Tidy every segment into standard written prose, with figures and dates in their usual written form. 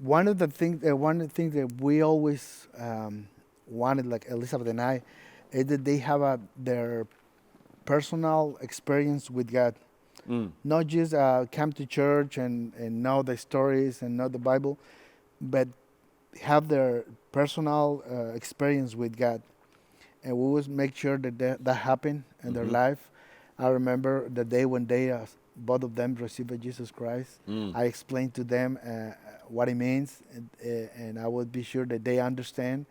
one of the things that we always wanted, like Elizabeth and I, is that they have their personal experience with God. Not just come to church and know the stories and know the Bible, but have their personal experience with God. And we always make sure that happened in their life. I remember the day when they both of them received Jesus Christ. I explained to them what it means, and I would be sure that they understand,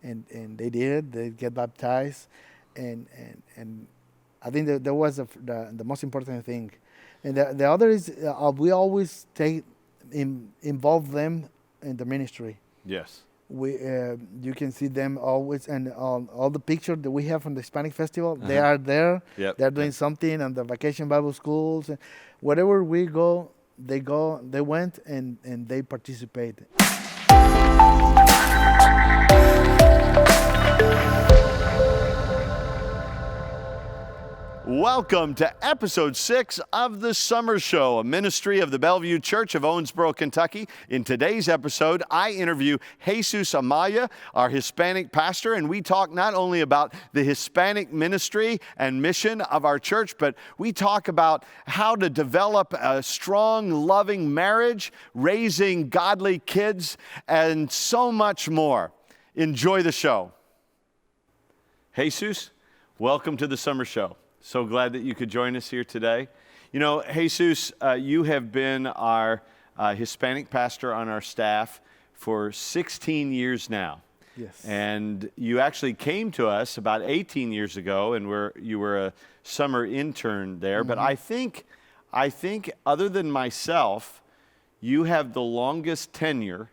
and they did. They get baptized, and I think that was the most important thing. And the other is we always involve them in the ministry. Yes. You can see them always, and all the pictures that we have from the Hispanic Festival, they are there. Yep. They're doing something on the vacation Bible schools. Wherever we go, they went, and they participate. Welcome to episode 6 of The Summer Show, a ministry of the Bellevue Church of Owensboro, Kentucky. In today's episode, I interview Jesus Amaya, our Hispanic pastor, and we talk not only about the Hispanic ministry and mission of our church, but we talk about how to develop a strong, loving marriage, raising godly kids, and so much more. Enjoy the show. Jesus, welcome to The Summer Show. So glad that you could join us here today. You know, Jesus, you have been our Hispanic pastor on our staff for 16 years now. Yes. And you actually came to us about 18 years ago, and you were a summer intern there. But I think other than myself, you have the longest tenure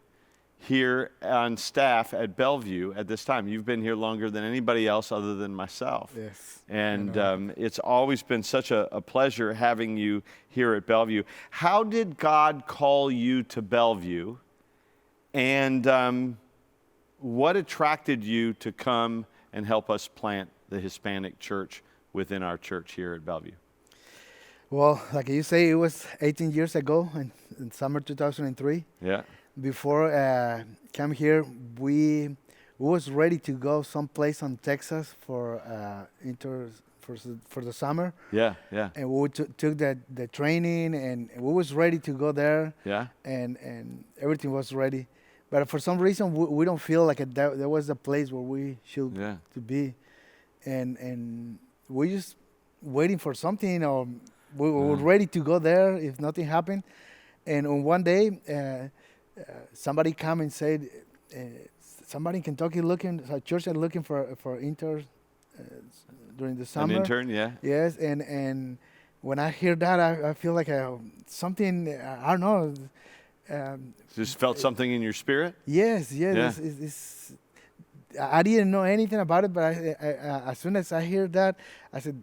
here on staff at Bellevue at this time. You've been here longer than anybody else other than myself. Yes. And it's always been such a pleasure having you here at Bellevue. How did God call you to Bellevue? And what attracted you to come and help us plant the Hispanic church within our church here at Bellevue? Well, like you say, it was 18 years ago in summer 2003. Yeah. Before come here, we was ready to go someplace in Texas for the summer. Yeah, yeah. And we took the training, and we was ready to go there. Yeah. And everything was ready, but for some reason we don't feel like there was a place where we should to be, and we just waiting for something, or we were ready to go there if nothing happened. And on one day, somebody come and said, somebody in Kentucky a church is looking for interns during the summer. An intern, yeah. Yes, and when I hear that, I feel like something, I don't know. Just felt something in your spirit? Yes. Yeah. I didn't know anything about it, but as soon as I hear that, I said,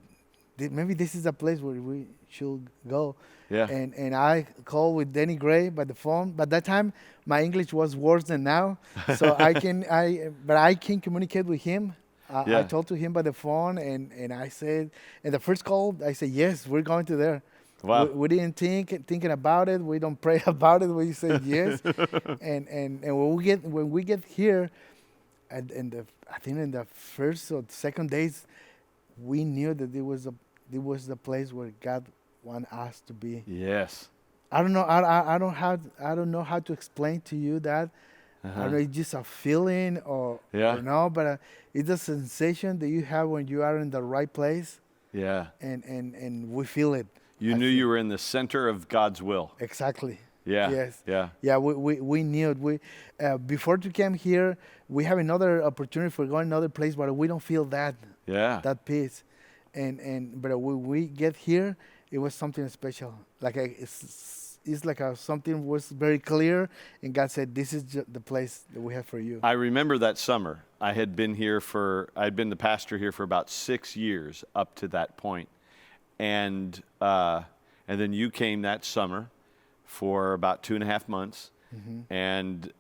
maybe this is a place where we should go. Yeah. And I called with Danny Gray by the phone. But that time, my English was worse than now. So I can communicate with him. I talked to him by the phone, and I said, in the first call, I said, yes, we're going to there. Wow. We didn't thinking about it. We don't pray about it. We said yes. and when we get here, I think in the first or second days, we knew that it was the place where God want us to be. Yes. I don't know. I don't know how to explain to you that. I don't know, it's just a feeling or no, but it's a sensation that you have when you are in the right place. Yeah. And we feel it. You knew you were in the center of God's will. Exactly. Yeah. Yes. Yeah. Yeah. We knew it. Before to come here, we have another opportunity for going another place, but we don't feel that. Yeah. That peace, but when we get here, it was something special. Like it's like something was very clear, and God said, "This is the place that we have for you." I remember that summer. I'd been the pastor here for about 6 years up to that point, and then you came that summer for about 2.5 months, and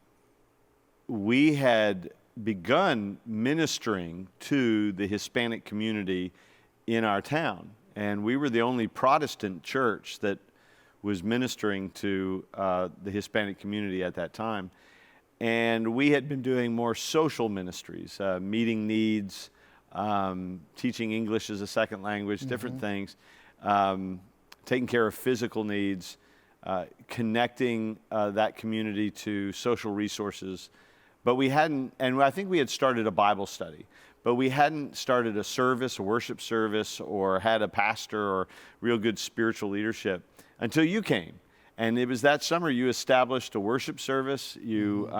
we had begun ministering to the Hispanic community in our town. And we were the only Protestant church that was ministering to the Hispanic community at that time. And we had been doing more social ministries, meeting needs, teaching English as a second language, different things, taking care of physical needs, connecting that community to social resources. But we hadn't, and I think we had started a Bible study, but we hadn't started a service, a worship service, or had a pastor or real good spiritual leadership until you came. And it was that summer you established a worship service, you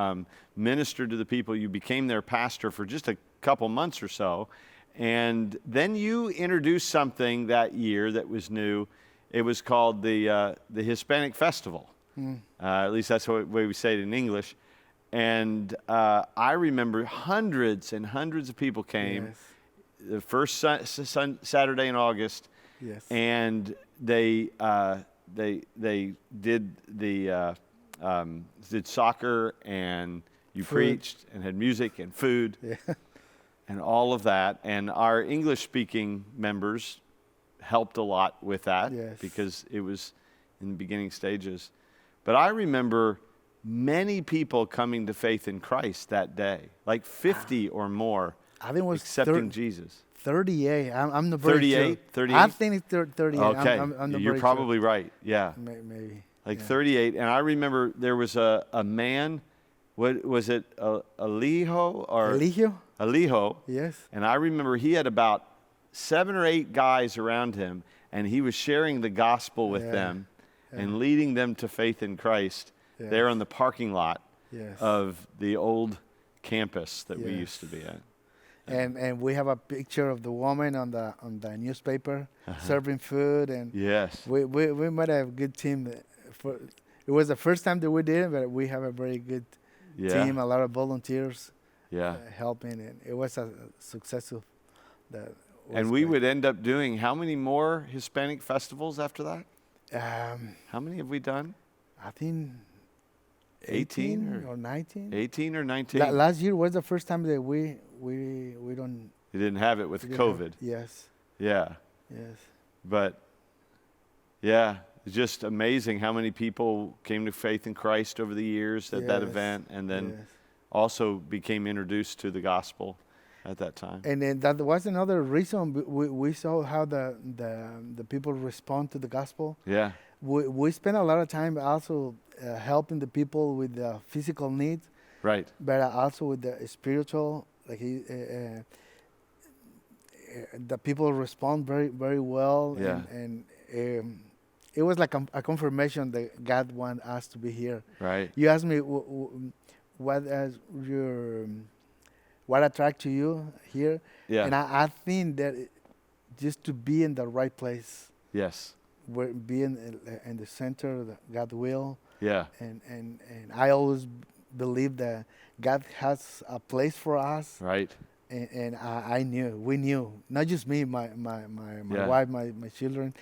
ministered to the people, you became their pastor for just a couple months or so. And then you introduced something that year that was new. It was called the Hispanic Festival. At least that's the way we say it in English. And I remember hundreds and hundreds of people came. Yes. The first Saturday in August. Yes. And they did did soccer, and you Food. preached and had music and food. Yeah. And all of that. And our English-speaking members helped a lot with that. Yes. Because it was in the beginning stages. But I remember many people coming to faith in Christ that day, like 50 or more, I think it was accepting Jesus. 38. I'm not very 38? sure. 38? I think it's 38. Okay, I'm not you're very probably right. Yeah, sure. Maybe. like Yeah. 38. And I remember there was a man. What was it? Alijo or Eligio? Alijo? Yes. And I remember he had about 7 or 8 guys around him, and he was sharing the gospel with Yeah. them and leading them to faith in Christ there Yes. in the parking lot Yes. of the old campus that we Yes. used to be at. And we have a picture of the woman on the newspaper serving food, and Yes. we might have a good team. It was the first time that we did it, but we have a very good Yeah. team, a lot of volunteers Yeah. helping, and it was a successful. And we would end up doing how many more Hispanic festivals after that? How many have we done? I think 18 or 19. 18 or 19? Last year was the first time that we don't. You didn't have it with we didn't have- COVID. Yes. Yeah. Yes. But, yeah, it's just amazing how many people came to faith in Christ over the years at that Yes. event, and then Yes. also became introduced to the gospel at that time. And then that was another reason we saw how the people respond to the gospel. Yeah. We spend a lot of time also helping the people with the physical needs, Right. but also with the spiritual. Like the people respond very very well. Yeah. And it was like a confirmation that God wants us to be here. Right. You asked me what attracts you here, Yeah. and I think that just to be in the right place, Yes. where being in the center of God's will, Yeah. and I always believe that God has a place for us, Right. and we knew, not just me, my Yeah. wife, my children,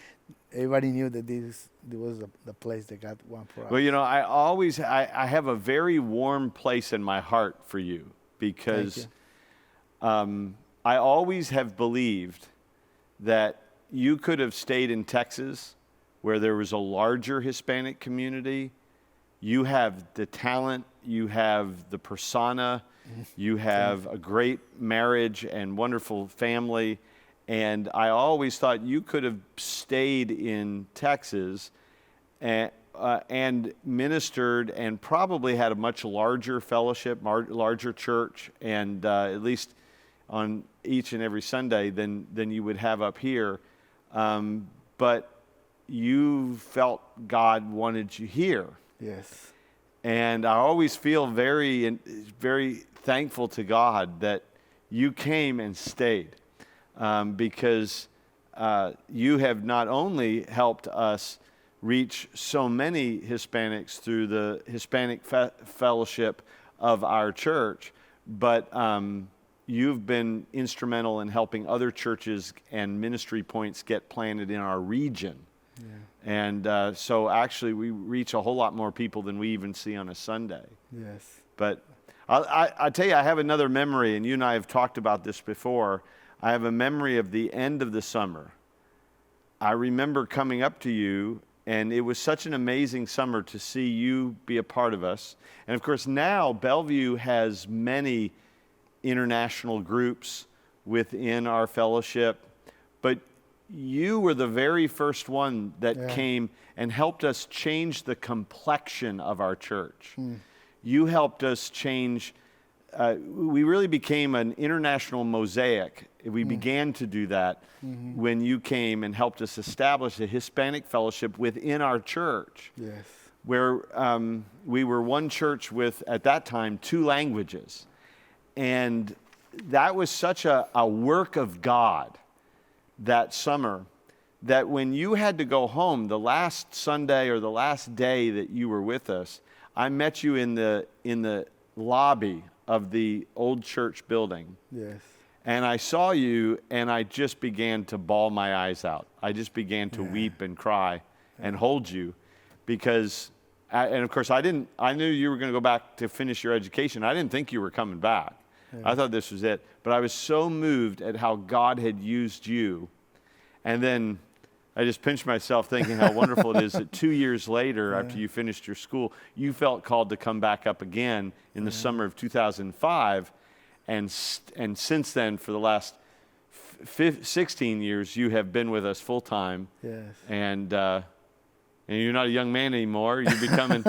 everybody knew that this was the place that God wanted for us. Well, you know, I have a very warm place in my heart for you because I always have believed that you could have stayed in Texas where there was a larger Hispanic community. You have the talent, you have the persona, you have a great marriage and wonderful family. And I always thought you could have stayed in Texas and ministered and probably had a much larger fellowship, larger church, and at least on each and every Sunday than you would have up here. But you felt God wanted you here. Yes. And I always feel very, very thankful to God that you came and stayed. Because you have not only helped us reach so many Hispanics through the Hispanic fellowship of our church, but you've been instrumental in helping other churches and ministry points get planted in our region. Yeah. And so actually we reach a whole lot more people than we even see on a Sunday. Yes. But I'll tell you, I have another memory, and you and I have talked about this before. I have a memory of the end of the summer. I remember coming up to you and it was such an amazing summer to see you be a part of us. And of course, now Bellevue has many international groups within our fellowship, but you were the very first one that came and helped us change the complexion of our church. You helped us change, we really became an international mosaic. We began to do that when you came and helped us establish a Hispanic fellowship within our church. Yes. Where we were one church with, at that time, 2 languages. And that was such a work of God that summer that when you had to go home, the last Sunday or the last day that you were with us, I met you in the lobby of the old church building. Yes. And I saw you, and I just began to bawl my eyes out. I just began to weep and cry and hold you because, and of course, I knew you were going to go back to finish your education. I didn't think you were coming back. I thought this was it. But I was so moved at how God had used you. And then I just pinched myself thinking how wonderful it is that 2 years later, after you finished your school, you felt called to come back up again in the summer of 2005. And since then, for the last 16 years, you have been with us full time. Yes. And you're not a young man anymore. You're becoming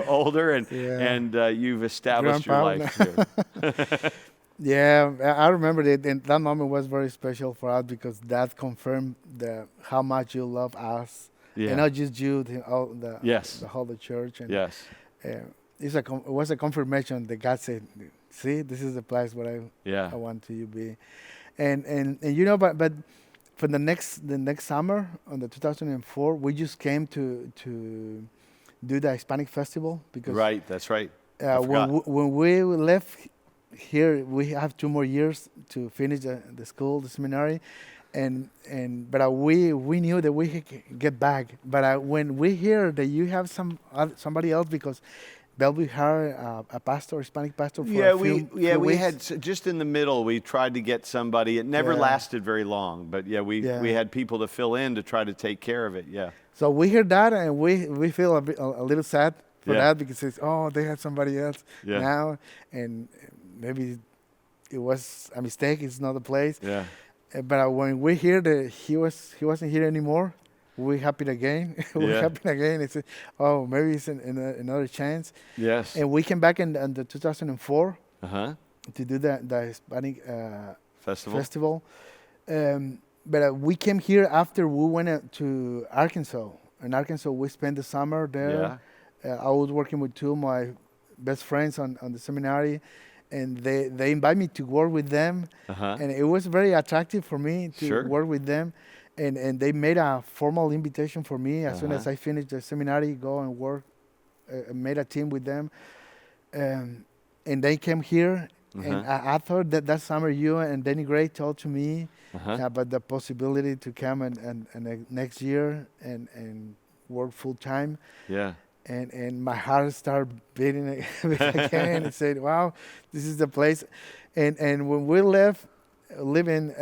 older, and you've established your life here. Yeah, I remember that, and that moment was very special for us because that confirmed how much you love us, and not just you, the whole the church. And it was a confirmation that God said, "See, this is the place where I want you to be," and you know, but for the next summer on the 2004, we just came to do the Hispanic festival because that's right. When we left here, we have 2 more years to finish the school, the seminary, but we knew that we could get back. But when we hear that you have somebody else, because Bellevue hired a pastor, Hispanic pastor, for a few we weeks. had just in the middle. We tried to get somebody. It never lasted very long, but we had people to fill in to try to take care of it. Yeah. So we hear that, and we feel a little sad for that because it's they have somebody else now, and maybe it was a mistake. It's not the place. Yeah. But when we hear that he wasn't here anymore, we're happy again. We're happy again. It's maybe it's another chance. Yes. And we came back in the 2004 to do the Hispanic festival. But we came here after we went to Arkansas. In Arkansas, we spent the summer there. Yeah. I was working with 2 of my best friends on the seminary, and they invited me to work with them. And it was very attractive for me to work with them. And they made a formal invitation for me as soon as I finished the seminary, go and work, made a team with them. And they came here, and I thought that summer you and Danny Gray told to me about the possibility to come and next year and work full time. Yeah. And my heart started beating again and said, wow, this is the place. And when we left, living,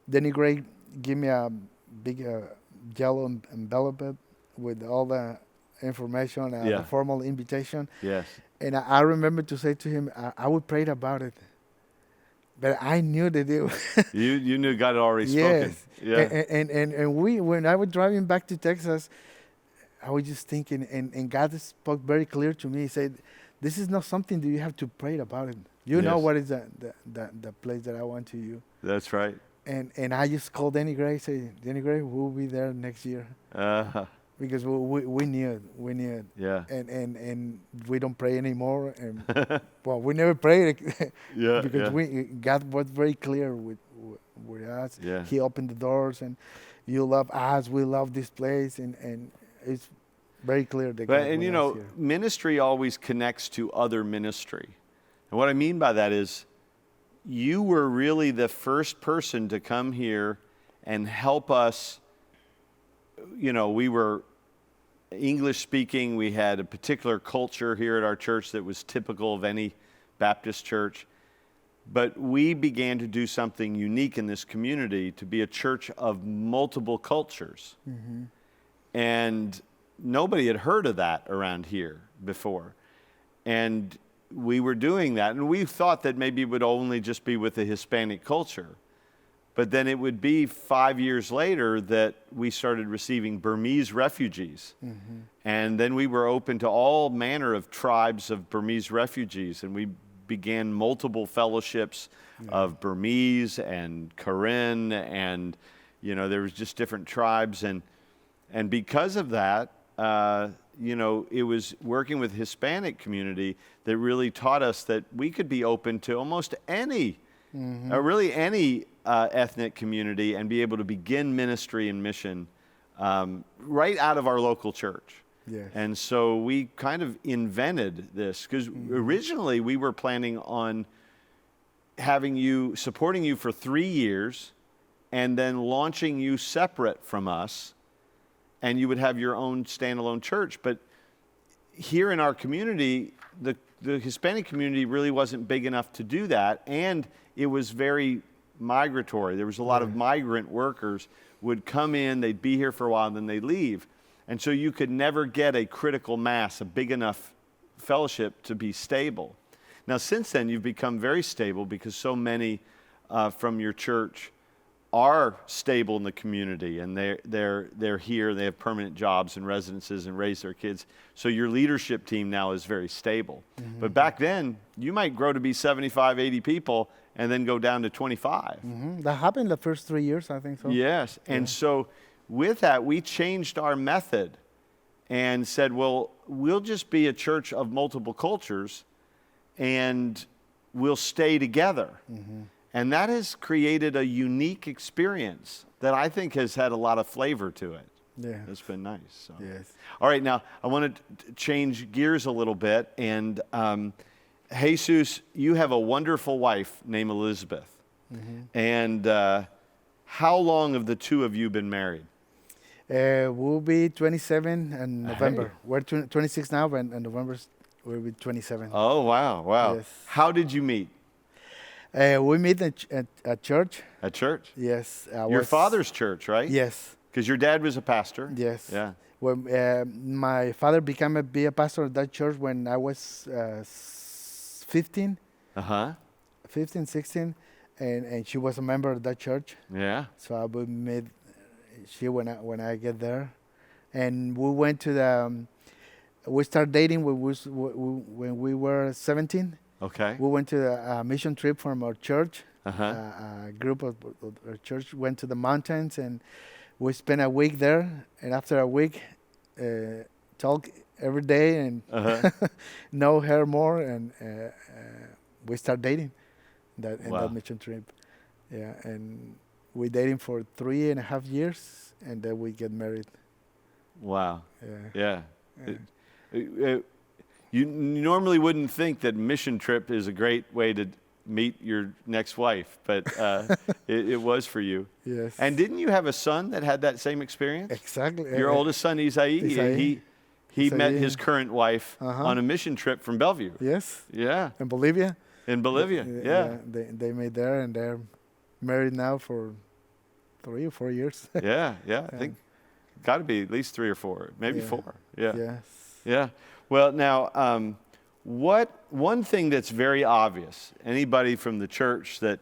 Danny Gray gave me a big yellow envelope with all the information, the formal invitation. Yes. And I remember to say to him, I would pray about it. But I knew that it you knew God had already spoken. Yes. Yeah. And when I was driving back to Texas, I was just thinking, and God spoke very clear to me. He said, this is not something that you have to pray about it. You know what is the place that I want to you. That's right. And I just called Danny Gray, say, Danny Gray, we'll be there next year. Because we knew it. Yeah. And we don't pray anymore. And well, we never prayed because God was very clear with us. Yeah. He opened the doors, and you love us, we love this place, and it's very clear that God and here. Ministry always connects to other ministry. And what I mean by that is you were really the first person to come here and help us. We were English speaking. We had a particular culture here at our church that was typical of any Baptist church. But we began to do something unique in this community, to be a church of multiple cultures. Mm-hmm. And nobody had heard of that around here before. And we were doing that, and we thought that maybe it would only just be with the Hispanic culture. But then it would be 5 years later that we started receiving Burmese refugees. Mm-hmm. And then we were open to all manner of tribes of Burmese refugees, and we began multiple fellowships of Burmese and Karen, and there was just different tribes, and because of that, it was working with Hispanic community that really taught us that we could be open to almost any, really any ethnic community, and be able to begin ministry and mission right out of our local church. Yes. And so we kind of invented this, because originally we were planning on supporting you for 3 years, and then launching you separate from us, and you would have your own standalone church. But here in our community, the Hispanic community really wasn't big enough to do that, and it was very migratory. There was a lot of migrant workers would come in, they'd be here for a while, and then they'd leave. And so you could never get a critical mass, a big enough fellowship to be stable. Now, since then, you've become very stable, because so many from your church are stable in the community, and they're here, they have permanent jobs and residences and raise their kids. So your leadership team now is very stable. Mm-hmm. But back then, you might grow to be 75, 80 people and then go down to 25. Mm-hmm. That happened the first 3 years, I think so. Yes. And so with that, we changed our method and said, well, we'll just be a church of multiple cultures, and we'll stay together. Mm-hmm. And that has created a unique experience that I think has had a lot of flavor to it. Yeah. It's been nice. So. Yes. All right, now I want to change gears a little bit. And Jesus, you have a wonderful wife named Elizabeth. Mm-hmm. And how long have the two of you been married? We'll be 27 in November. Hey. We're 26 now, and in November we'll be 27. Oh, wow. Yes. How did you meet? We meet at church. At church? Yes. Your father's church, right? Yes. Because your dad was a pastor? Yes. Yeah. When my father became a pastor at that church when I was 15. Uh-huh. 15, 16. And she was a member of that church. Yeah. So I would meet she when I get there. And we went to we started dating when we were 17. Okay. We went to a mission trip from our church. Uh-huh. A group of our church went to the mountains, and we spent a week there. And after a week, talk every day and know her more, and we start dating in that mission trip. Yeah, and we dating for 3.5 years, and then we get married. Wow. Yeah. You normally wouldn't think that mission trip is a great way to meet your next wife, but it was for you. Yes. And didn't you have a son that had that same experience? Exactly. Your oldest son, Isai, he met his current wife on a mission trip from Bellevue. Yes. Yeah. In Bolivia. In Bolivia, yeah. They met there, and they're married now for 3 or 4 years. Yeah. I think got to be at least 3 or 4, maybe 4. Yeah. Yes. Yeah. Well, now, one thing that's very obvious, anybody from the church that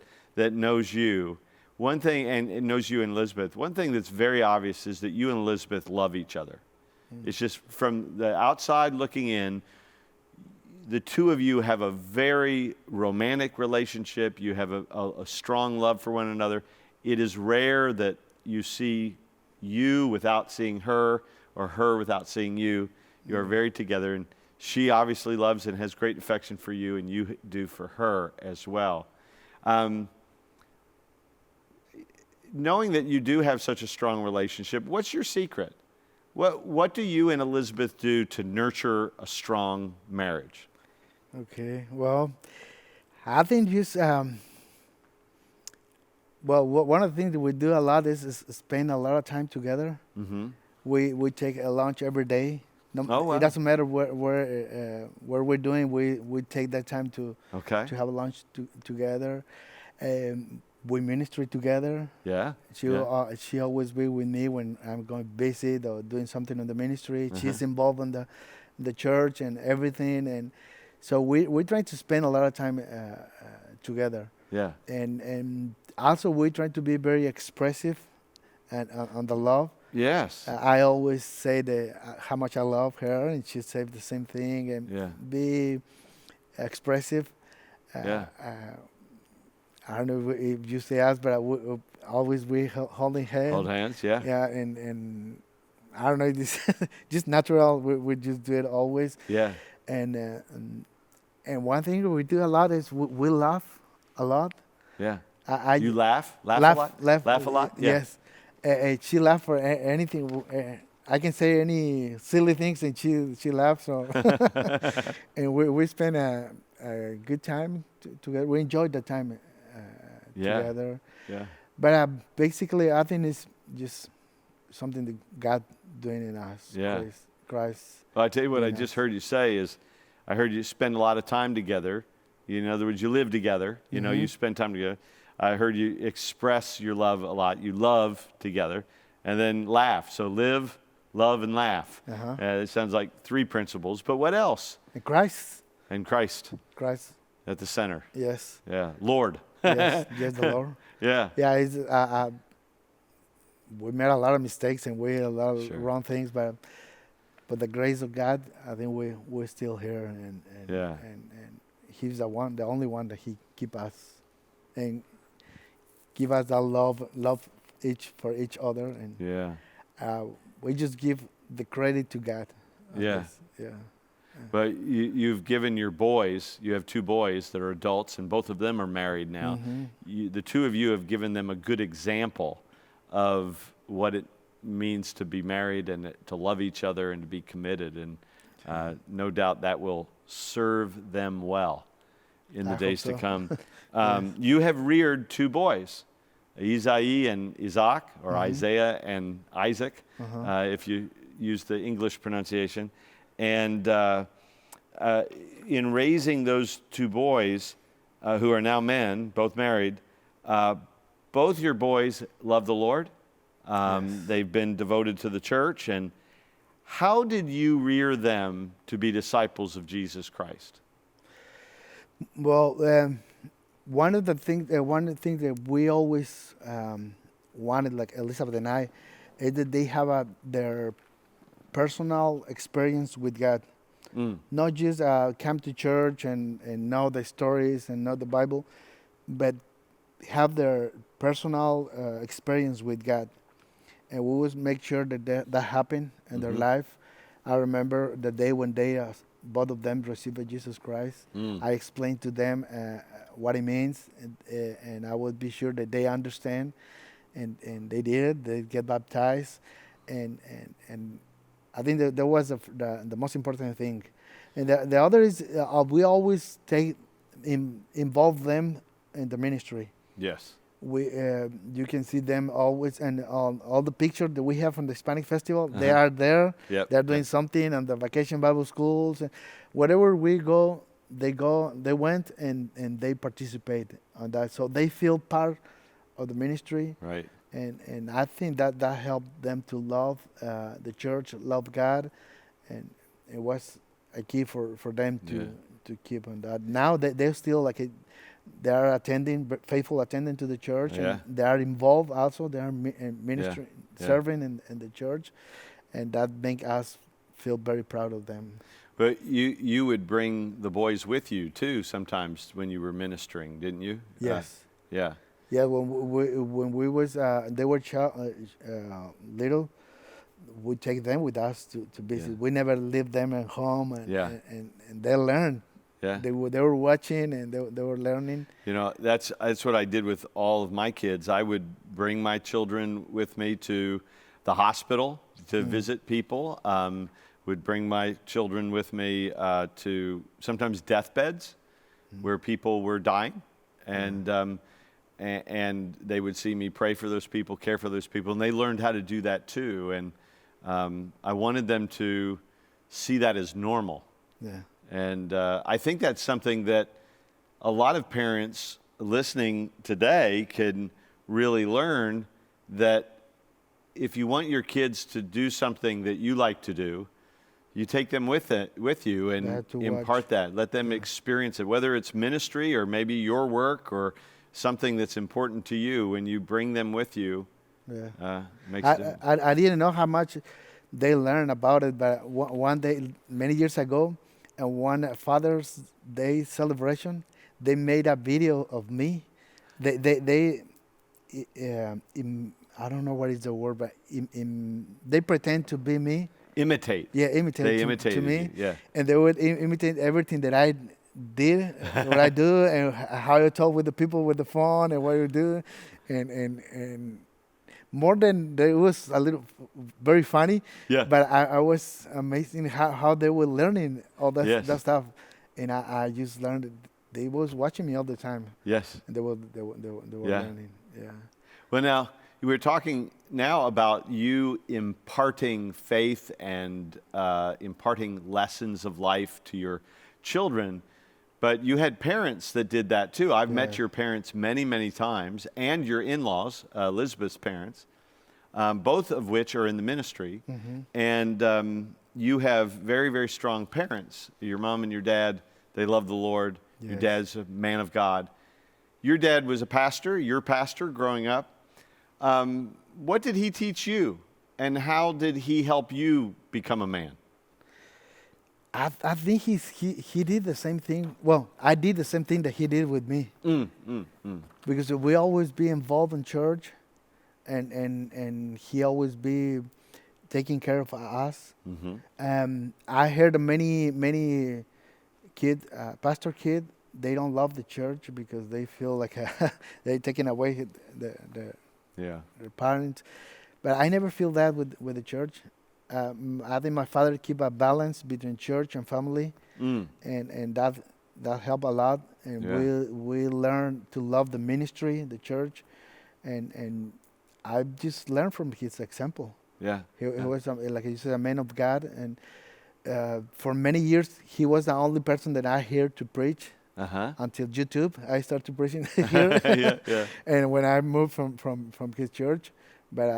knows you, one thing, and knows you and Elizabeth, one thing that's very obvious is that you and Elizabeth love each other. It's just from the outside looking in, the two of you have a very romantic relationship. You have a strong love for one another. It is rare that you see you without seeing her, or her without seeing you. You are very together, and she obviously loves and has great affection for you, and you do for her as well. Knowing that you do have such a strong relationship, what's your secret? What do you and Elizabeth do to nurture a strong marriage? Okay, well, I think just one of the things that we do a lot is spend a lot of time together. Mm-hmm. We take a lunch every day. It doesn't matter where we're doing. We take that time to have lunch together. we ministry together. Yeah. She always be with me when I'm going to visit or doing something in the ministry. She's involved in the church and everything, and so we try to spend a lot of time together. Yeah. And also we try to be very expressive and on the love. Yes. I always say how much I love her, and she said the same thing, and Yeah. be expressive. Yeah. I don't know if you say us, but always we holding hands. Hold hands. Yeah. Yeah, and I don't know, this just natural. We just do it always. Yeah. And one thing we do a lot is we laugh a lot. Yeah. You laugh a lot? Laugh a lot? Yeah. Yes. She laughs for anything. I can say any silly things, and she laughs. So and we spend a good time together. We enjoy the time together. Yeah. But basically, I think it's just something that God doing in us. Yeah. Christ. Well, I tell you what, I in just us. heard you say is, I heard you spend a lot of time together. In other words, you live together. You know, you spend time together. I heard you express your love a lot. You love together, and then laugh. So live, love, and laugh. It sounds like 3 principles. But what else? And Christ. And Christ Christ. at the center. Yes. Yeah. Lord. Yes. Yes, the Lord. Yeah. Yeah. It's, we made a lot of mistakes and we had a lot of Sure. wrong things, but the grace of God, I think we're still here, and Yeah. and He's the only one that He keep us and give us that love for each other, and Yeah. we just give the credit to God. I Yeah. guess. Yeah. But you've given your boys, you have 2 boys that are adults, and both of them are married now. The 2 of you have given them a good example of what it means to be married and to love each other and to be committed. And no doubt that will serve them well in the I days hope to so. come. You have reared 2 boys, Isai and Isaac, or Isaiah and Isaac, if you use the English pronunciation. And in raising those 2 boys, who are now men, both married, both your boys love the Lord. They've been devoted to the church. And how did you rear them to be disciples of Jesus Christ? Well, one of the things that we always wanted, like Elizabeth and I, is that they have their personal experience with God. Not just come to church and know the stories and know the Bible, but have their personal experience with God. And we always make sure that happened in their life. I remember the day when both of them received Jesus Christ. I explained to them what it means, and I would be sure that they understand. And they did. They get baptized, and I think that was the most important thing. And the other is we always involve them in the ministry. Yes. You can see them always, and all the pictures that we have from the Hispanic festival, they are there. Yep. They're doing something on the vacation Bible schools. And wherever we go, they went and they participate on that. So they feel part of the ministry. Right. And I think that helped them to love the church, love God, and it was a key for them to keep on that. Now they're still they are faithful attending to the church, and they are involved also. They are ministry, serving in the church, and that makes us feel very proud of them. But you would bring the boys with you too sometimes when you were ministering, didn't you? Yes. Yeah. Yeah, when we was they were little, we take them with us to visit. Yeah. We never leave them at home, and they learn. Yeah. They were watching and they were learning. You know, that's what I did with all of my kids. I would bring my children with me to the hospital to visit people. Would bring my children with me to sometimes deathbeds where people were dying, and they would see me pray for those people, care for those people, and they learned how to do that too. And I wanted them to see that as normal. Yeah. And I think that's something that a lot of parents listening today can really learn that if you want your kids to do something that you like to do, you take them with you They and have to impart watch. that. Let them experience it, whether it's ministry or maybe your work or something that's important to you. When you bring them with you, makes it. I didn't know how much they learn about it, but one day, many years ago, and one Father's Day celebration, they made a video of me. I don't know what is the word, but they pretend to be me. Imitate. Yeah, imitate They to imitated me, you. Yeah. and they would imitate everything that I did, what I do, and how you talk with the people with the phone, and what you do, and more than it was a little very funny, Yeah. but I was amazing how they were learning all that Yes. stuff, and I just learned. They was watching me all the time, Yes. and they were Yeah. learning. Yeah. Well, now we're talking now about you imparting faith and imparting lessons of life to your children, but you had parents that did that too. I've met Yeah. your parents many, many times, and your in-laws, Elizabeth's parents, both of which are in the ministry, and you have very, very strong parents. Your mom and your dad, they love the Lord. Your Yes. dad's a man of God. Your dad was a pastor, your pastor growing up. What did he teach you, and how did he help you become a man? I think he did the same thing. Well, I did the same thing that he did with me, because we always be involved in church, and he always be taking care of us. I heard many pastor kid, they don't love the church because they feel like they're taking away Yeah. their parents. But I never feel that with the church. I think my father keep a balance between church and family, and that helped a lot. And Yeah. we learned to love the ministry, the church, and I just learned from his example. Yeah. He was like you said, a man of God, and for many years he was the only person that I heard to preach. Until YouTube, I started preaching here. Yeah. And when I moved from his church, but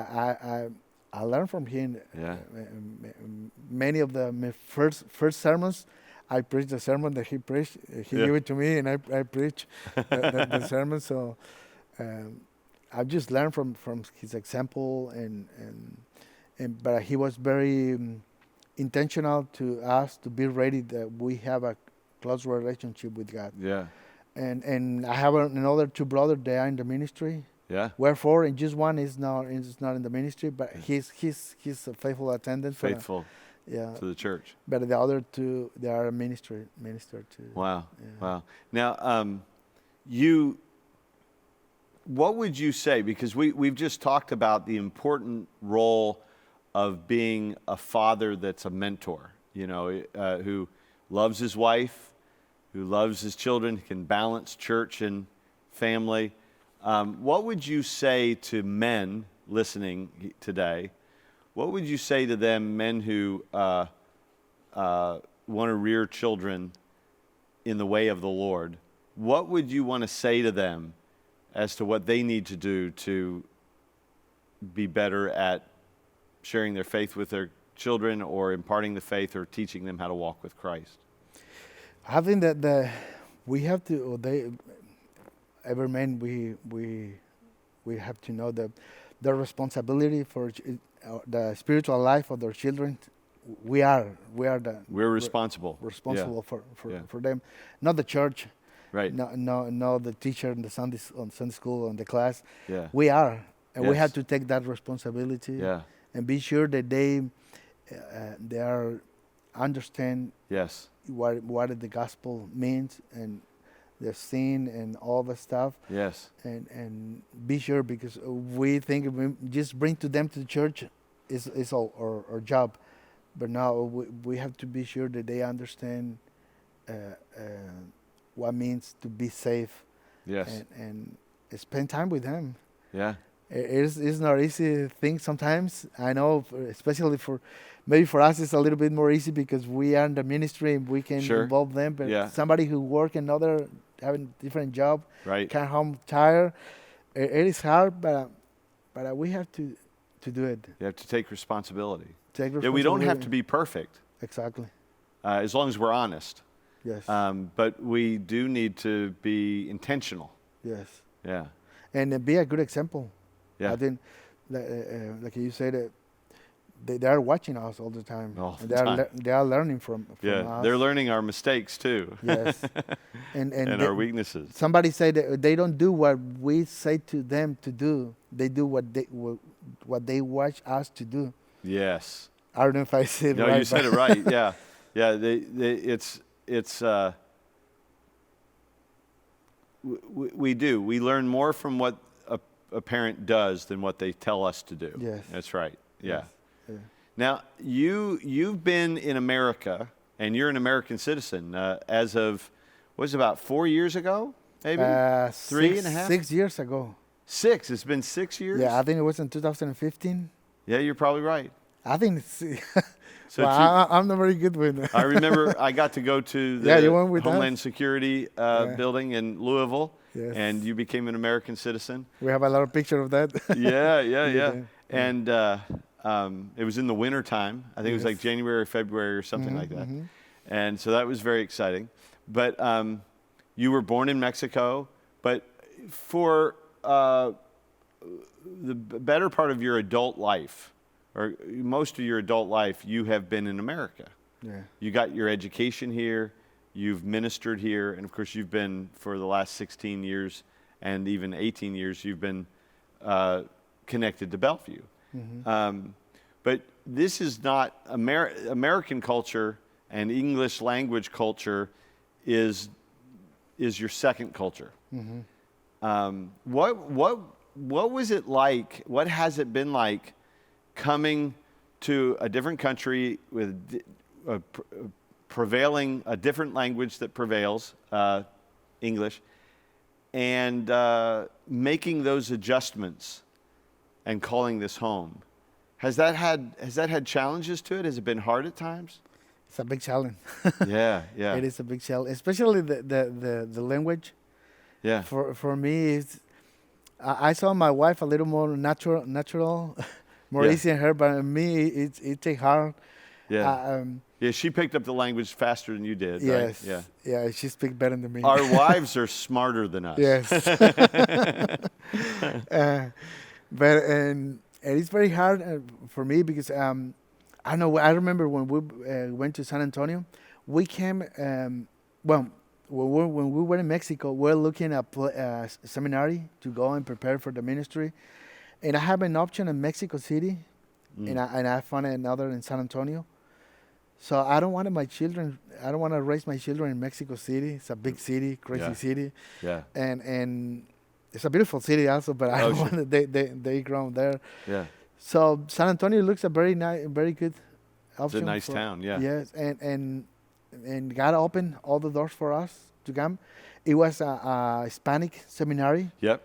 I learned from him. Yeah. Many of my first sermons, I preached the sermon that he preached. He Yeah. gave it to me, and I preached the sermon. So I just learned from his example, and but he was very intentional to us to be ready that we have a close relationship with God. Yeah. And I have another two brothers. They are in the ministry. Yeah. Wherefore, and just one is not in the ministry, but he's a faithful attendant. Faithful Yeah. to the church. But the other two, they are a minister too. Wow. Yeah. Wow. Now, what would you say? Because we've just talked about the important role of being a father that's a mentor. Who loves his wife, who loves his children, can balance church and family. What would you say to men listening today? What would you say to them, men who want to rear children in the way of the Lord? What would you want to say to them as to what they need to do to be better at sharing their faith with their children, or imparting the faith, or teaching them how to walk with Christ? I think that we have to, or every man, we have to know that the responsibility for the spiritual life of their children. We're responsible. Responsible Yeah. for them, not the church. Right. No, the teacher in the Sunday school and the class. Yeah. We are, and we Yes. have to take that responsibility. Yeah. And be sure that they are understand Yes. what the gospel means, and the sin and all the stuff. Yes. And be sure, because we think if we just bring to them to the church is all our job, but now we have to be sure that they understand what means to be safe. Yes. And spend time with them. Yeah. It's not easy thing sometimes. I know, especially maybe for us, it's a little bit more easy because we are in the ministry and we can Sure. involve them. But Yeah. somebody who work in other having different job, Right. come home tired. It is hard, but we have to do it. You have to take responsibility. Take Yeah, we don't have responsibility. to be perfect Exactly. as long as we're honest. Yes. But we do need to be intentional. Yes. Yeah. And be a good example. Yeah. I think, like you said, they are watching us all the time. All And the time. they are learning from Yeah. us. They're learning our mistakes too. Yes. And And our weaknesses. somebody said that they don't do what we say to them to do. They do what they watch us to do. Yes. I don't know if I said it No, right. you said it right. Yeah. Yeah. We do. We learn more from what a parent does than what they tell us to do. Yes. That's right. Yeah. Yes. Yeah. Now, you've been in America, and you're an American citizen as of, what was it, about 4 years ago, maybe? 3.5? 6 years ago. 6. It's been 6 years? Yeah, I think it was in 2015. Yeah, you're probably right. I think it's... So well, I'm not very good with I remember I got to go to the Yeah, you went with Homeland us? Security building in Louisville, Yes. and you became an American citizen. We have a lot of picture of that. Yeah, yeah, yeah. did. And it was in the winter time. I think it was like Yes. January or February or something Mhm, like that. mhm. And so that was very exciting. But you were born in Mexico, but for the better part of your adult life, or most of your adult life, you have been in America. Yeah. You got your education here, you've ministered here, and of course you've been, for the last 16 years and even 18 years, you've been connected to Bellevue. Mhm. But this is not, American culture and English language culture is your second culture. Mhm. What was it like, what has it been like coming to a different country with prevailing a different language that prevails, English, and making those adjustments and calling this home? Has that had challenges to it? Has it been hard at times? It's a big challenge. Yeah, yeah, It is a big challenge, especially the language. yeah, For me, I saw my wife a little more natural, more Yeah. easy in her, but me, it take hard. yeah. Yeah, she picked up the language faster than you did, Yes. right? Yeah. Yeah, she speaks better than me. Our wives are smarter than us. Yes. But it's very hard for me because I know. I remember when we went to San Antonio, we came. When we were in Mexico, we were looking at a seminary to go and prepare for the ministry, and I have an option in Mexico City, and I found another in San Antonio. So I don't want my children. I don't want to raise my children in Mexico City. It's a big city, crazy Yeah. city, Yeah, and it's a beautiful city also. But I Oh, don't sure. want they grow there. yeah. So San Antonio looks a very nice, very good It's a option. nice town, yeah. Yes, and God opened all the doors for us to come. It was a Hispanic seminary. Yep,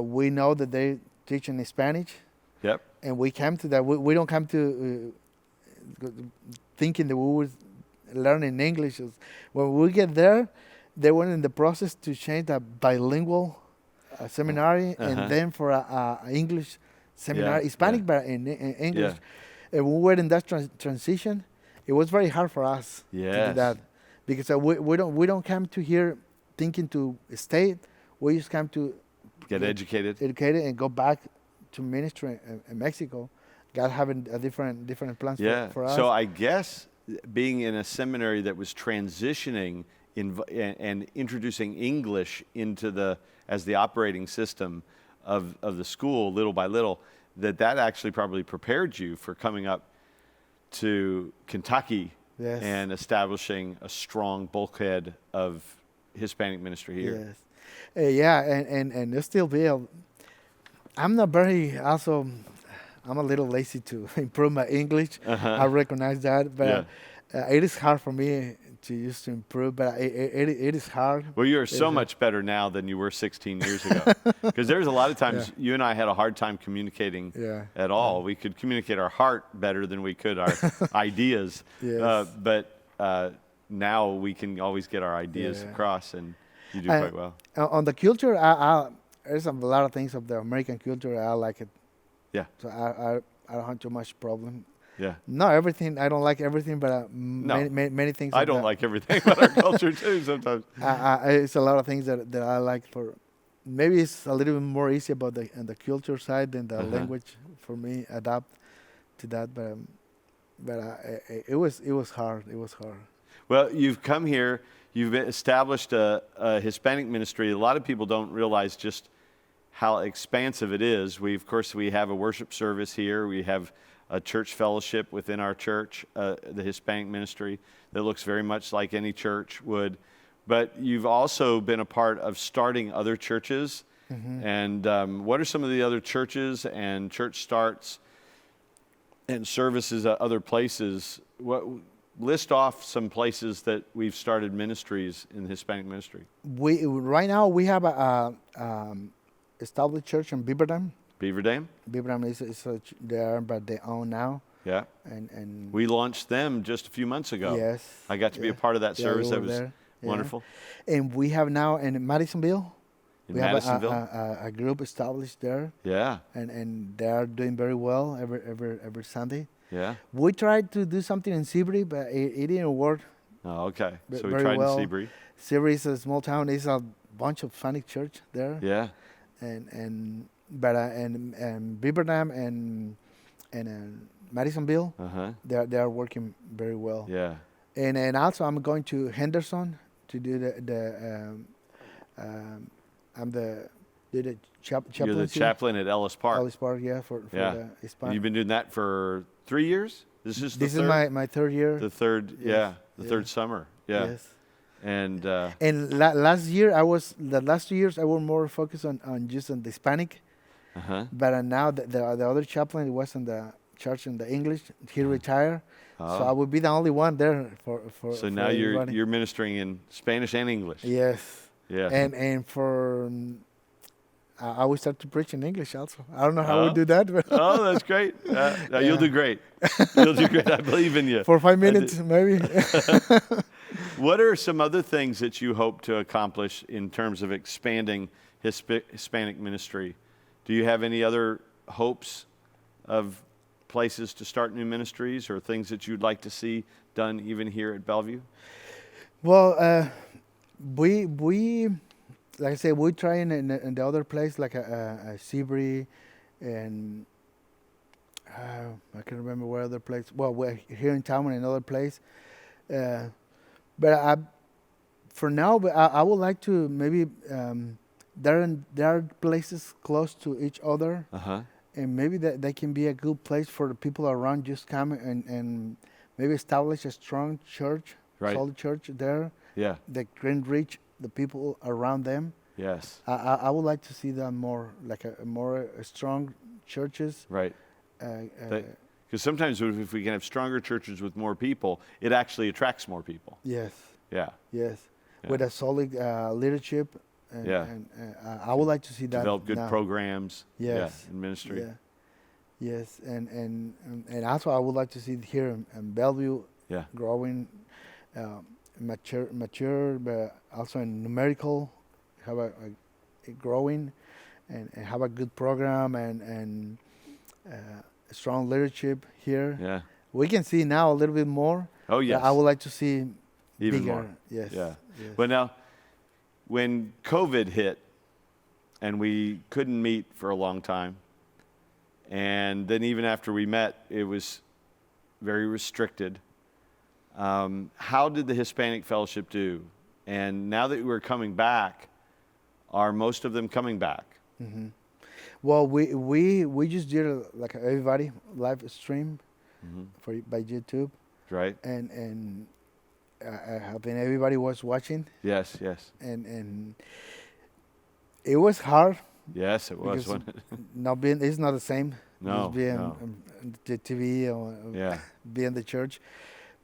We know that they teach in Spanish, yep. and we came to that. We don't come to thinking that we would learn in English. When we get there, they were in the process to change the bilingual seminary, Uh-huh. and then for a English seminary, Yeah, Hispanic yeah. but in English. Yeah. And we were in that transition. It was very hard for us to do Yes. that because we don't come to here thinking to stay. We just come to Get educated. educated and go back to ministry in Mexico. God having a different plans Yeah. for us. So I guess being in a seminary that was transitioning and introducing English into as the operating system of the school little by little, that actually probably prepared you for coming up to Kentucky Yes. and establishing a strong bulkhead of Hispanic ministry here. Yes. Yeah, and there's still be I'm not very also. I'm a little lazy to improve my English. Uh-huh. I recognize that, but it is hard for me to improve. But it is hard. Well, you're so Is it- much better now than you were 16 years ago. Because there's a lot of times you and I had a hard time communicating Yeah. at all. We could communicate our heart better than we could our ideas. Yes. But now we can always get our ideas Yeah. across. And You do quite well. On the culture, there's a lot of things of the American culture. I like it. Yeah. So I don't have too much problem. Yeah. Not everything. I don't like everything, but No. many things. I don't like everything about our culture too sometimes. It's a lot of things that I like. For maybe it's a little bit more easy about the culture side than the language for me adapt to that. But it was hard. It was hard. Well, you've come here. You've established a Hispanic ministry. A lot of people don't realize just how expansive it is. Of course, we have a worship service here. We have a church fellowship within our church, the Hispanic ministry, that looks very much like any church would. But you've also been a part of starting other churches. And what are some of the other churches and church starts and services at other places? List off some places that we've started ministries in the Hispanic ministry. Right now we have a established church in Beaver Dam. Beaver Dam? Beaver Dam is there, but they own now. Yeah. And we launched them just a few months ago. Yes. I got to be a part of that service. That was there. wonderful. And we have now in Madisonville. In Madisonville? Have a group established there. Yeah. And they are doing very well every Sunday. Yeah. We tried to do something in Seabury, but it didn't work. Oh, okay. So we very tried well. in Seabury. Seabury is a small town. There's a bunch of Hispanic church there. Yeah. And Beaver Dam and Madisonville, they are working very well. Yeah. And also I'm going to Henderson to do chaplain. You're the chaplain at Ellis Park. Ellis Park, yeah, for the Hispanic. You've been doing that for 3 years? This is my third year. The third, yes. third summer. Yeah. Yes. And last year the last 2 years I was more focused on just on the Hispanic. But now the other chaplain was in the church in the English. He retired, so I would be the only one there for. So now you're ministering in Spanish and English. Yes. Yeah. And for I will start to preach in English also. I don't know how we'll do that. But oh, that's great. You'll do great. You'll do great. I believe in you. For 5 minutes, maybe. What are some other things that you hope to accomplish in terms of expanding Hispanic ministry? Do you have any other hopes of places to start new ministries or things that you'd like to see done even here at Bellevue? Well, we like I said, we try in the other place like a Seabury, and I can't remember where other place. Well, we're here in town in another place, but for now, I would like to maybe there are places close to each other, and maybe they can be a good place for the people around. Just come and maybe establish a strong church, solid church there. Yeah, that can reach the people around them. Yes, I would like to see that more, like a more strong churches. Right. Because sometimes if we can have stronger churches with more people, it actually attracts more people. Yes. Yeah. Yes. With a solid leadership. And I would like to see that. Develop good programs. Yes. In ministry. Yeah. Yes, and also I would like to see here in Bellevue. Growing. Mature, but also in numerical, have a growing, and have a good program and strong leadership here. Yeah, we can see now a little bit more. Oh yes, I would like to see even bigger. more. Yes. Yeah. Yes. But now, when COVID hit, and we couldn't meet for a long time, and then even after we met, it was very restricted. How did the Hispanic Fellowship do? And now that we're coming back, are most of them coming back? Mm-hmm. Well, we just did like everybody live stream by YouTube. Right. And I think everybody was watching. Yes. Yes. And it was hard. Yes, it was. It's not the same. No. Just being no. on the TV or be in the church.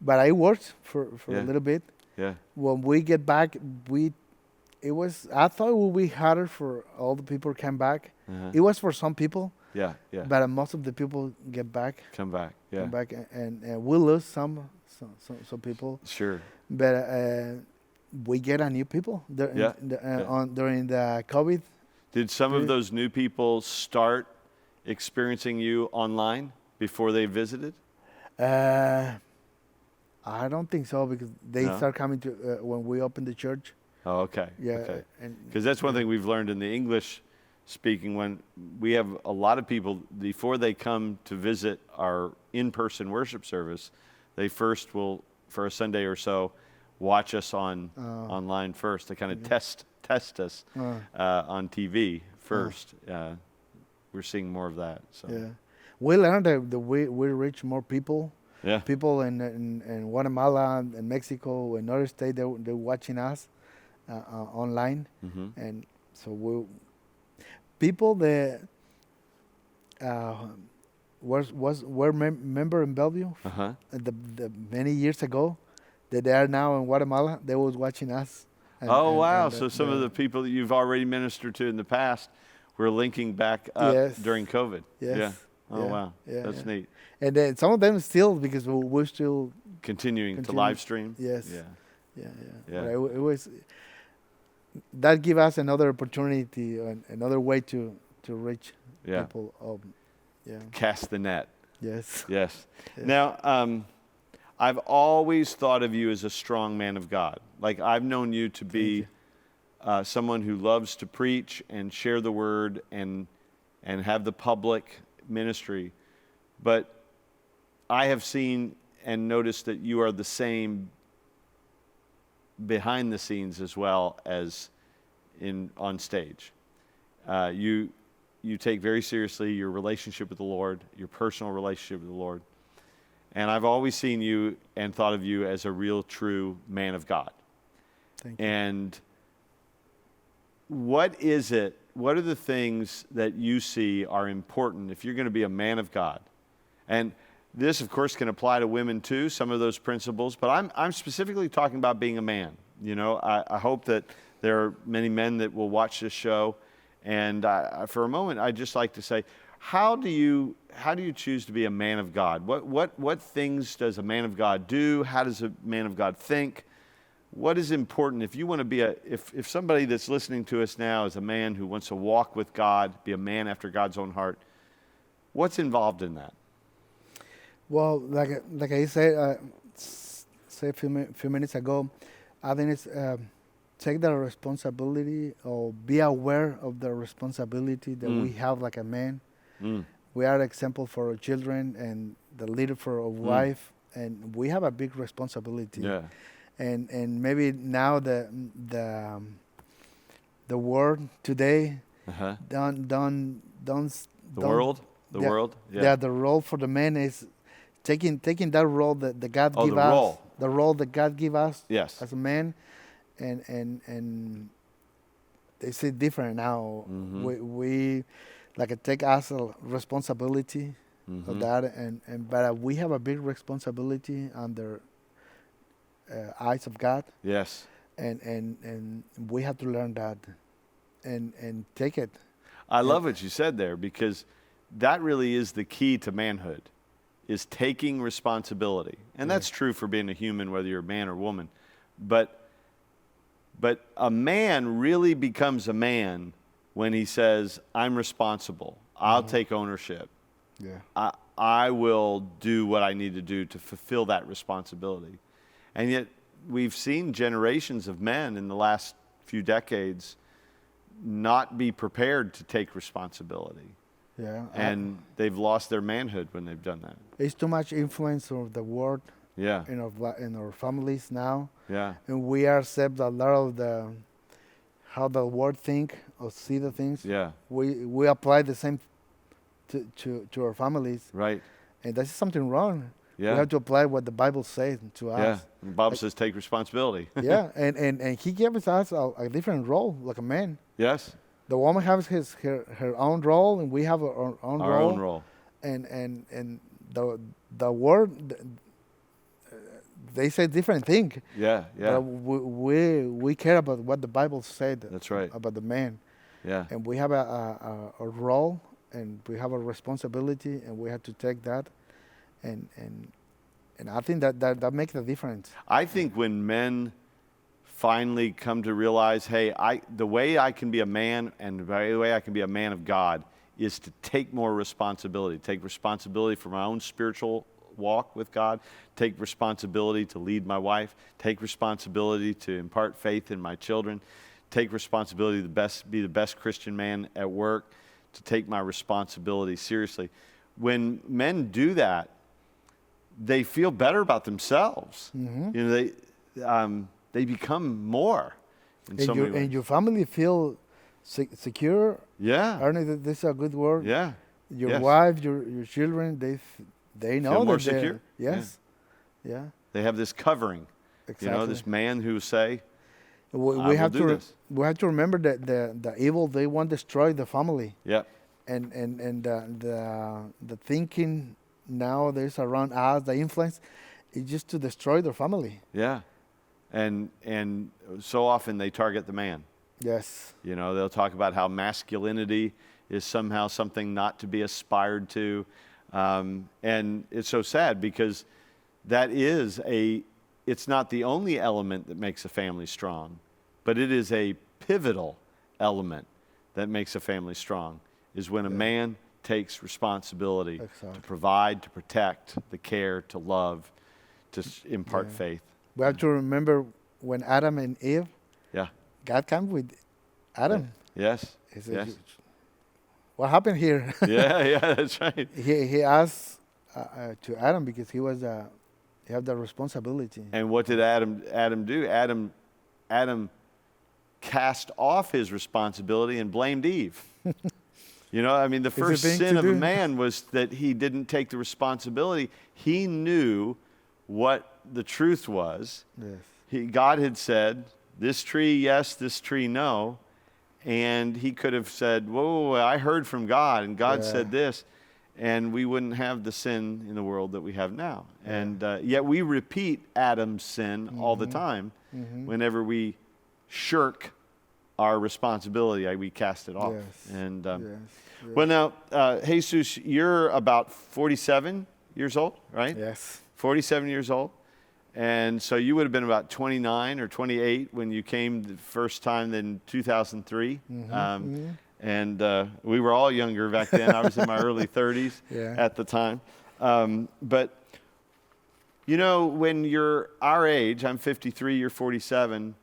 But I worked for a little bit. Yeah. When we get back, I thought it would be harder for all the people to come back. It was for some people. Yeah. But most of the people come back. Yeah. Come back, and we lose some people. Sure. But we get a new people Yeah. Yeah. during the COVID. Did some of period. those new people start experiencing you online before they visited? Uh, I don't think so because they No? start coming to when we open the church. Oh, okay. Yeah, Okay. and Because that's one thing we've learned in the English speaking when we have a lot of people, before they come to visit our in-person worship service, they first will, for a Sunday or so, watch us online first. They kind of test us on TV first. We're seeing more of that. So. yeah, we learned that we reach more people. Yeah. People in Guatemala and Mexico and other states, they're watching us online, and so people that were member in Bellevue Uh-huh. the many years ago, that they are now in Guatemala. They was watching us. Oh, wow. So some of the people that you've already ministered to in the past were linking back up Yes. during COVID. Yes. Yeah. Oh, Yeah. wow. Yeah, That's yeah. neat. And then some of them still because we're still Continuing to Continue. live stream. yes. Yeah. Yeah. Yeah. But it was that give us another opportunity and another way to reach Yeah. people. Yeah. Cast the net. Yes. Yes. Yes. Now, I've always thought of you as a strong man of God. Like I've known you to be someone who loves to preach and share the word and have the public ministry. But I have seen and noticed that you are the same behind the scenes as well as on stage. You take very seriously your relationship with the Lord, your personal relationship with the Lord. And I've always seen you and thought of you as a real, true man of God. Thank you. And what are the things that you see are important if you're going to be a man of God? And this, of course, can apply to women too, some of those principles, but I'm specifically talking about being a man. You know, I hope that there are many men that will watch this show. And for a moment, I'd just like to say, how do you choose to be a man of God? What things does a man of God do? How does a man of God think? What is important if you want to be if somebody that's listening to us now is a man who wants to walk with God, be a man after God's own heart? What's involved in that? Well, like I said, a few minutes ago, I think it's take the responsibility or be aware of the responsibility that we have like a man. We are example for our children and the leader for our wife, and we have a big responsibility. Yeah. And maybe now the world today don't The world? Yeah, the role for the man is taking that role that God give us. Role. The role that God give us Yes. as a man, and they say different now. We like it take us a responsibility of that, but we have a big responsibility under eyes of God. Yes. And we have to learn that and take it. I love what you said there, because that really is the key to manhood, is taking responsibility. And that's true for being a human, whether you're a man or woman. But a man really becomes a man when he says, I'm responsible. I'll take ownership. Yeah. I will do what I need to do to fulfill that responsibility. And yet we've seen generations of men in the last few decades not be prepared to take responsibility. Yeah. And they've lost their manhood when they've done that. It's too much influence of the world Yeah. in our families now. Yeah. And we accept a lot of how the world think or see the things. Yeah. We apply the same to our families. Right. And that's something wrong. Yeah. We have to apply what the Bible says to Yeah. us. And Bob says take responsibility. Yeah. And he gives us a different role, like a man. Yes. The woman has her own role, and we have our own Our role. own role. And the word, they say different thing. Yeah. Yeah. But we care about what the Bible said. That's right. About the man. Yeah. And we have a role, and we have a responsibility, and we have to take that. And I think that makes a difference. I think when men finally come to realize, hey, the way I can be a man and the way I can be a man of God is to take more responsibility, take responsibility for my own spiritual walk with God, take responsibility to lead my wife, take responsibility to impart faith in my children, take responsibility to be the best Christian man at work, to take my responsibility seriously. When men do that, they feel better about themselves. You know, they become more in so many ways. And your family feel secure. Yeah. Ernie, this is a good word. Yeah. Your Yes. wife, your children, they know Feel more that they're- secure. Yes. Yeah. They have this covering. Exactly. You know, this man who say, We, I we will have do to this. we have to remember that the evil, they want to destroy the family, yeah, and the thinking nowadays around us, the influence, is just to destroy their family. yeah. And so often they target the man. Yes. You know, they'll talk about how masculinity is somehow something not to be aspired to. And it's so sad because it's not the only element that makes a family strong, but it is a pivotal element that makes a family strong, is when a man takes responsibility Exactly. to provide, to protect, the care, to love, to impart faith. We have to remember when Adam and Eve, Yeah. God came with Adam. Yes. He said, Yes. "What happened here?" Yeah, that's right. he asked to Adam because he had the responsibility. And what did Adam do? Adam cast off his responsibility and blamed Eve. You know, I mean, the first thing sin to of a do. man was that he didn't take the responsibility. He knew what the truth was. Yes. God had said, this tree, yes, this tree, no. And he could have said, whoa, I heard from God, and God said this, and we wouldn't have the sin in the world that we have now. And yet we repeat Adam's sin all the time. Whenever we shirk our responsibility, we cast it off. Yes. And Yes. well, now, Jesus, you're about 47 years old, right? Yes. 47 years old. And so you would have been about 29 or 28 when you came the first time in 2003. And we were all younger back then. I was in my early 30s at the time. But, you know, when you're our age, I'm 53, you're 47,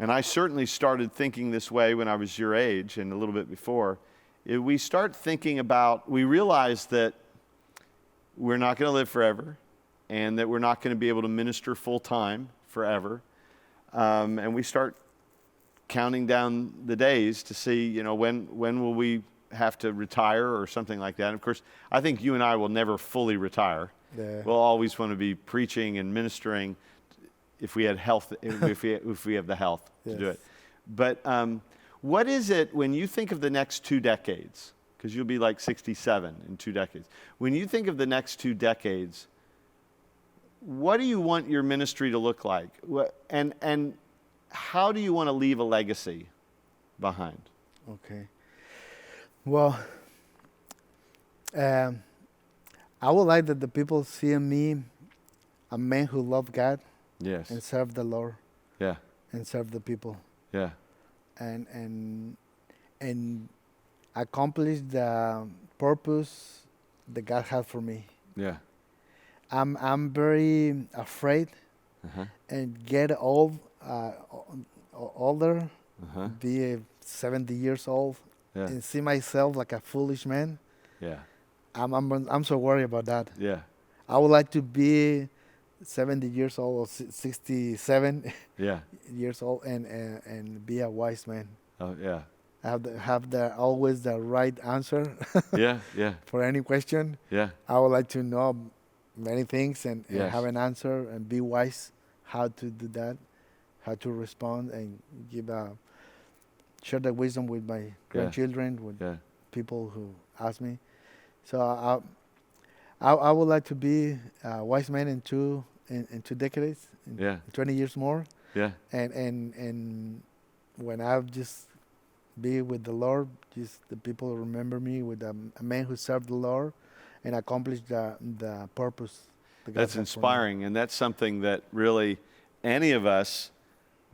and I certainly started thinking this way when I was your age and a little bit before. We start thinking about, we realize that we're not going to live forever, and that we're not going to be able to minister full time forever. And we start counting down the days to see, you know, when will we have to retire or something like that. And of course, I think you and I will never fully retire. Yeah. We'll always want to be preaching and ministering if we had health, if we have the health to do it. But what is it when you think of the next 2 decades? Because you'll be like 67 in 2 decades. When you think of the next 2 decades, what do you want your ministry to look like? And how do you want to leave a legacy behind? Okay. Well, I would like that the people see in me a man who loves God Yes. and serve the Lord Yeah. and serve the people Yeah. and accomplish the purpose that God has for me. Yeah. I'm very afraid and get old, older, be 70 years old, Yeah. and see myself like a foolish man. Yeah. I'm so worried about that. Yeah. I would like to be 70 years old or 67 Yeah. years old and be a wise man. Oh, yeah. Have always the right answer Yeah. Yeah. for any question. Yeah. I would like to know many things and Yes. have an answer and be wise how to do that, how to respond and share the wisdom with my grandchildren, with Yeah. people who ask me. So I would like to be a wise man in 2 decades, in 20 years more, Yeah. and when I've just be with the Lord, just the people remember me with a man who served the Lord and accomplished the purpose. that God That's has for me. inspiring, and that's something that really any of us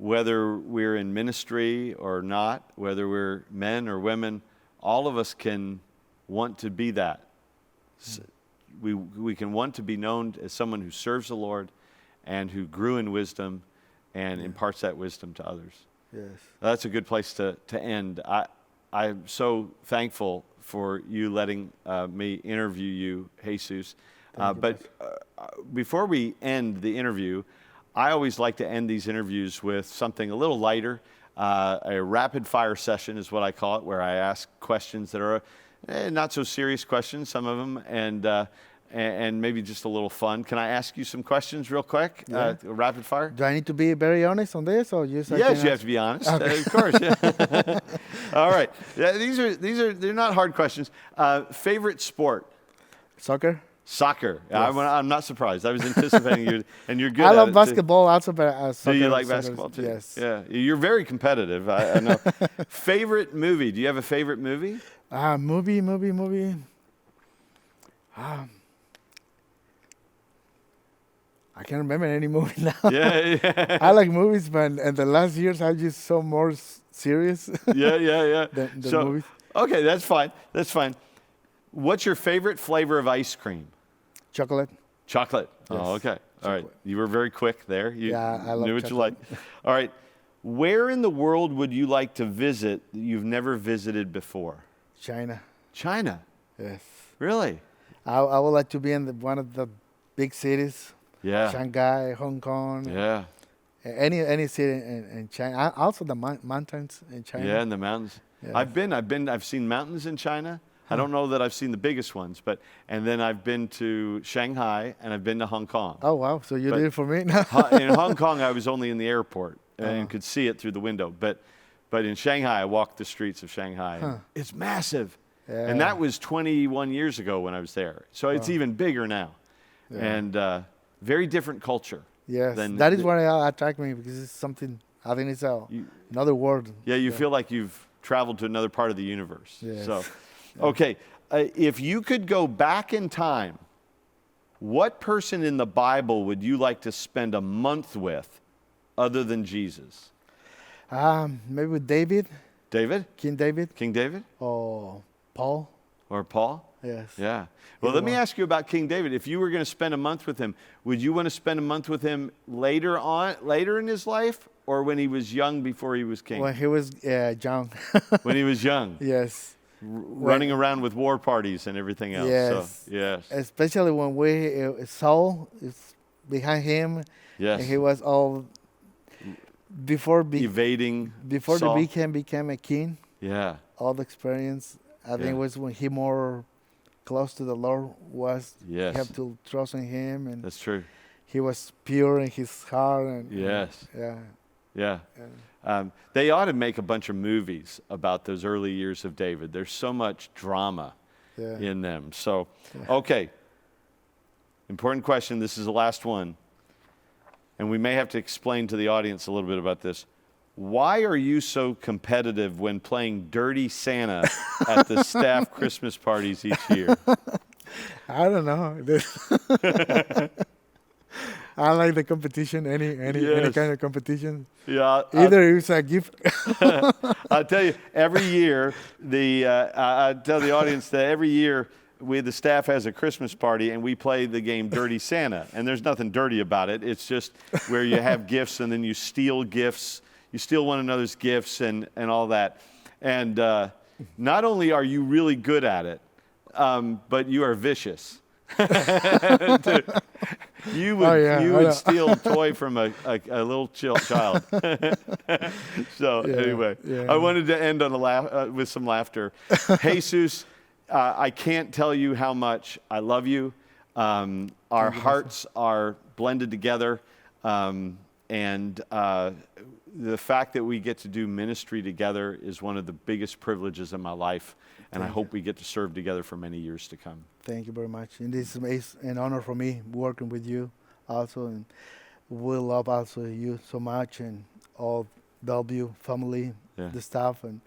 whether we're in ministry or not, whether we're men or women, all of us can want to be that. We can want to be known as someone who serves the Lord and who grew in wisdom and imparts that wisdom to others. Yes. That's a good place to end. I'm so thankful for you letting me interview you, Jesus. But before we end the interview, I always like to end these interviews with something a little lighter. A rapid fire session is what I call it, where I ask questions that are not so serious questions, some of them, and maybe just a little fun. Can I ask you some questions real quick? Yeah. Rapid fire? Do I need to be very honest on this, or just? Yes, you have to be honest. Okay. Of course. Yeah. All right. Yeah, these are they're not hard questions. Favorite sport? Soccer. Soccer. Yes. I'm not surprised. I was anticipating you, and you're good. I at love it, basketball also, but Do soccer. you like soccer, basketball too? Yes. Yeah. You're very competitive. I know. Favorite movie? Do you have a favorite movie? Movie. I can't remember any movie now. Yeah. I like movies, but in the last years, I'm just so more serious Yeah. than movies. Okay, that's fine. That's fine. What's your favorite flavor of ice cream? Chocolate. Chocolate. Yes. Oh, okay. All right. You were very quick there. You Yeah, I love knew what chocolate. you liked. All right. Where in the world would you like to visit that you've never visited before? China. China. Yes. Really? I would like to be in one of the big cities. Yeah. Shanghai, Hong Kong. Yeah. Any city in China. Also the mountains in China. Yeah, in the mountains. Yes. I've seen mountains in China. I don't know that I've seen the biggest ones, and then I've been to Shanghai and I've been to Hong Kong. Oh wow! So you did it for me now. In Hong Kong, I was only in the airport and could see it through the window. But in Shanghai, I walked the streets of Shanghai. And it's massive. Yeah. And that was 21 years ago when I was there. So it's even bigger now. Yeah. And very different culture. Yes, than that is what attracts me, because it's something. I think it's another world. Yeah, you feel like you've traveled to another part of the universe. Yes. So, okay, if you could go back in time, what person in the Bible would you like to spend a month with other than Jesus? Maybe with David. David? King David. King David? Or Paul. Or Paul? Yes. Yeah. Well, let me ask you about King David. If you were going to spend a month with him, would you want to spend a month with him later in his life, or when he was young before he was king? When he was young. When he was young. Yes. Running around with war parties and everything else. Yes. So, yes. Especially when Saul is behind him. Yes. And he was all evading before Saul. the became a king. Yeah. All the experience. I think it was when he more close to the Lord was. Yes. You have to trust in him, and That's true. he was pure in his heart. And Yes. Yeah. They ought to make a bunch of movies about those early years of David. There's so much drama in them. So, okay. Important question. This is the last one. And we may have to explain to the audience a little bit about this. Why are you so competitive when playing Dirty Santa at the staff Christmas parties each year? I don't know. I like the competition, any kind of competition. Yeah. Either it's a gift. I'll tell you, every year, I tell the audience that every year the staff has a Christmas party and we play the game Dirty Santa. And there's nothing dirty about it. It's just where you have gifts and then you steal gifts. You steal one another's gifts and all that. And not only are you really good at it, but you are vicious. You would steal a toy from a little child. So anyway, I wanted to end on with some laughter. Jesus, I can't tell you how much I love you. Our hearts are blended together, and the fact that we get to do ministry together is one of the biggest privileges of my life, and I hope we get to serve together for many years to come. Thank you very much. And this is an honor for me working with you also, and we love also you so much and all Bellevue family, the staff, and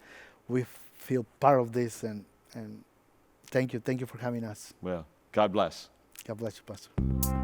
we feel part of this, and thank you for having us. Well, God bless. God bless you, Pastor.